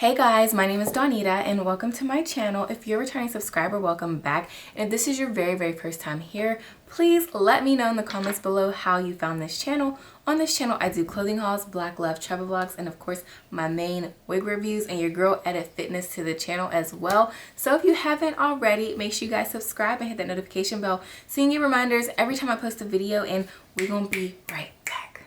Hey guys, my name is Donita and welcome to my channel. If you're a returning subscriber, welcome back. And if this is your very first time here, please let me know in the comments below how you found this channel. On this channel, I do clothing hauls, black love, travel vlogs, and of course, my main wig reviews, and your girl added fitness to the channel as well. So if you haven't already, make sure you guys subscribe and hit that notification bell so you can get reminders every time I post a video, and we're gonna be right back.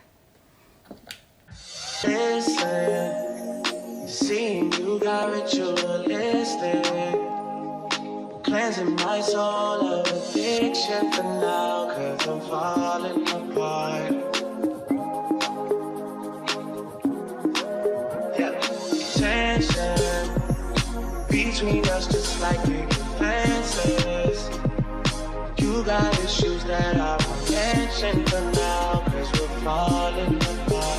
Seeing you got ritualistic, cleansing my soul of addiction for now, 'cause I'm falling apart. Yeah, tension between us just like big fences. You got issues that I won't mention for now, 'cause we're falling apart.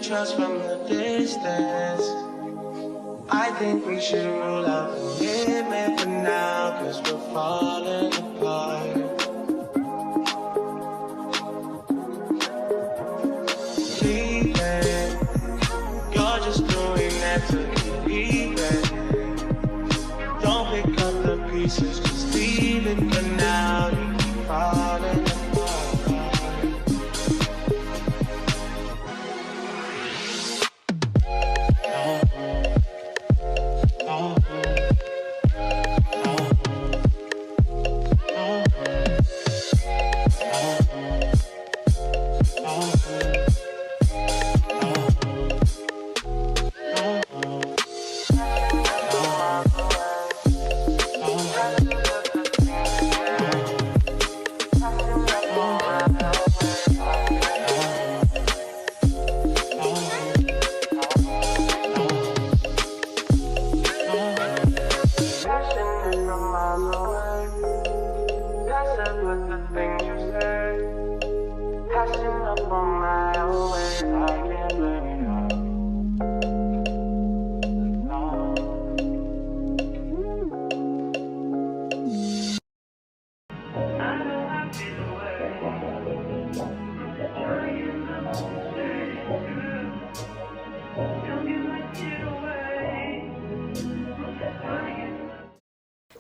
Trust from the distance. I think we should rule out the limit for now, 'cause we're falling apart. Leaving, you're just doing that to leave it. Don't pick up the pieces, just leave it for now. You keep falling apart.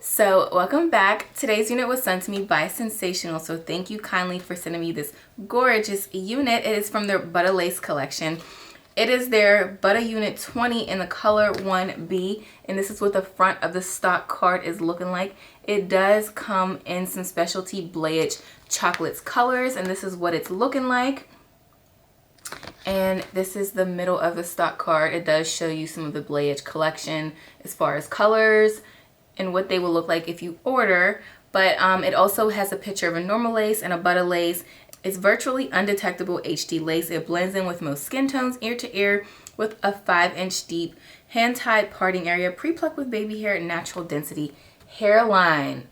So welcome back. Today's unit was sent to me by Sensationnel, so thank you kindly for sending me this gorgeous unit. It is from their Butta Lace collection. It is their Butta Unit 20 in the color 1B, and this is what the front of the stock card is looking like. It does come in some specialty Blayage chocolates colors, and this is what it's looking like. And this is the middle of the stock card. It does show you some of the Blayage collection as far as colors and what they will look like if you order. But it also has a picture of a normal lace and a Butta lace. It's virtually undetectable HD lace. It blends in with most skin tones, ear to ear, with a 5-inch deep hand-tied parting area, pre-plucked with baby hair, natural density hairline.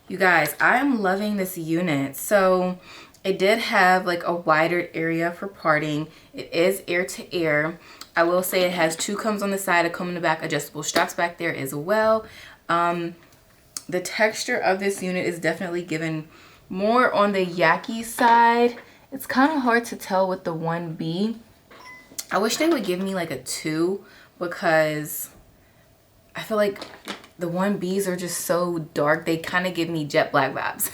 You guys, I am loving this unit. So it did have like a wider area for parting. It is ear to ear. I will say it has 2 combs on the side, a comb in the back, adjustable straps back there as well. The texture of this unit is definitely given more on the yaki side. It's kind of hard to tell with the 1B. I wish they would give me like a 2, because I feel like the 1Bs are just so dark. They kind of give me jet black vibes.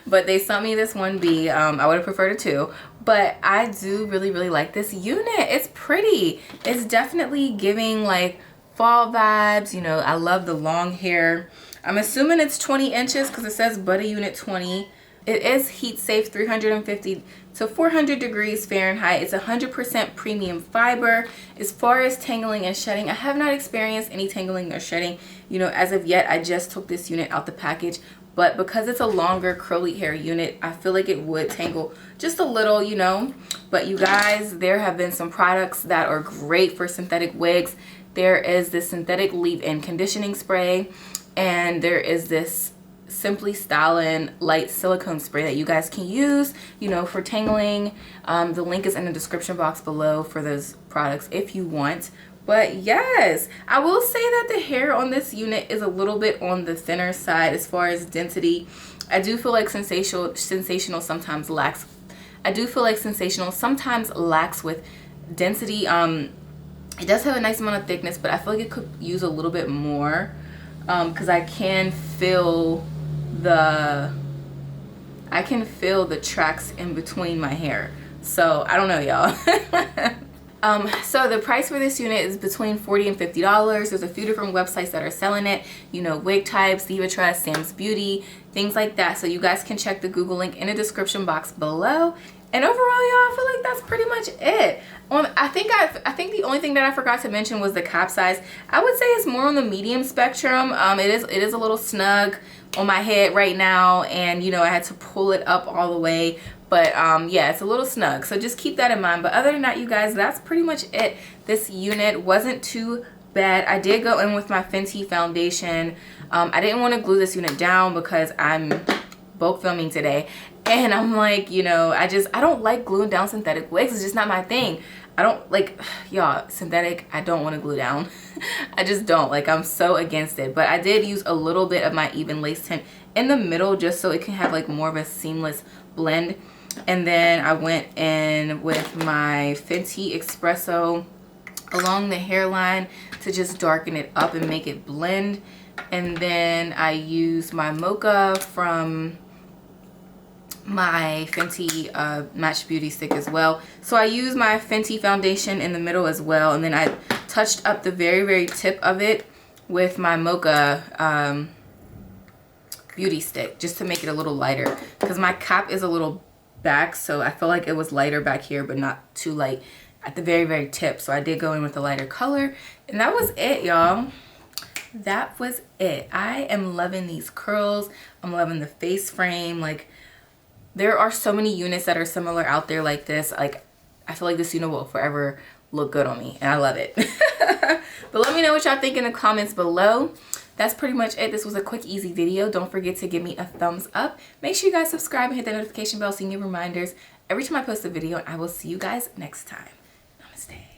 But they sent me this 1B. I would have preferred a 2, but I do really, really like this unit. It's pretty. It's definitely giving like fall vibes. You know, I love the long hair. I'm assuming it's 20 inches because it says Butta Unit 20. It is heat safe, 350 to 400 degrees Fahrenheit. It's 100% premium fiber. As far as tangling and shedding, I have not experienced any tangling or shedding, you know, as of yet. I just took this unit out the package, but because it's a longer curly hair unit, I feel like it would tangle just a little, you know. But you guys, there have been some products that are great for synthetic wigs. There is this synthetic leave-in conditioning spray, and there is this Simply Stylin' light silicone spray that you guys can use, you know, for tangling. The link is in the description box below for those products if you want. But yes, I will say that the hair on this unit is a little bit on the thinner side as far as density. I do feel like Sensational sometimes lacks. I do feel like Sensational sometimes lacks with density. It does have a nice amount of thickness, but I feel like it could use a little bit more, because I can feel the tracks in between my hair. So I don't know, y'all. So the price for this unit is between $40 and $50. There's a few different websites that are selling it, you know, Wig Types, Diva Trust, Sam's Beauty, things like that. So you guys can check the Google link in the description box below. And overall, y'all, I feel like that's pretty much it. I think the only thing that I forgot to mention was the cap size. I would say it's more on the medium spectrum. It is a little snug on my head right now, and you know, I had to pull it up all the way. But yeah, it's a little snug, so just keep that in mind. But other than that, you guys, that's pretty much it. This unit wasn't too bad. I did go in with my Fenty foundation. I didn't want to glue this unit down because I'm bulk filming today, and I'm like, you know, I don't like gluing down synthetic wigs. It's just not my thing. I don't like, y'all, synthetic, I don't want to glue down. I just don't. Like, I'm so against it. But I did use a little bit of my even lace tint in the middle just so it can have like more of a seamless blend. And then I went in with my Fenty Espresso along the hairline to just darken it up and make it blend. And then I used my mocha from my Fenty Match Beauty stick as well. So I used my Fenty foundation in the middle as well, and then I touched up the very, very tip of it with my mocha beauty stick just to make it a little lighter, because my cap is a little back, so I feel like it was lighter back here but not too light at the very, very tip. So I did go in with a lighter color, and that was it, y'all. That was it. I am loving these curls. I'm loving the face frame. Like, there are so many units that are similar out there like this. Like, I feel like this unit will forever look good on me, and I love it. But let me know what y'all think in the comments below. That's pretty much it. This was a quick, easy video. Don't forget to give me a thumbs up. Make sure you guys subscribe and hit that notification bell so you get reminders every time I post a video, and I will see you guys next time. Namaste.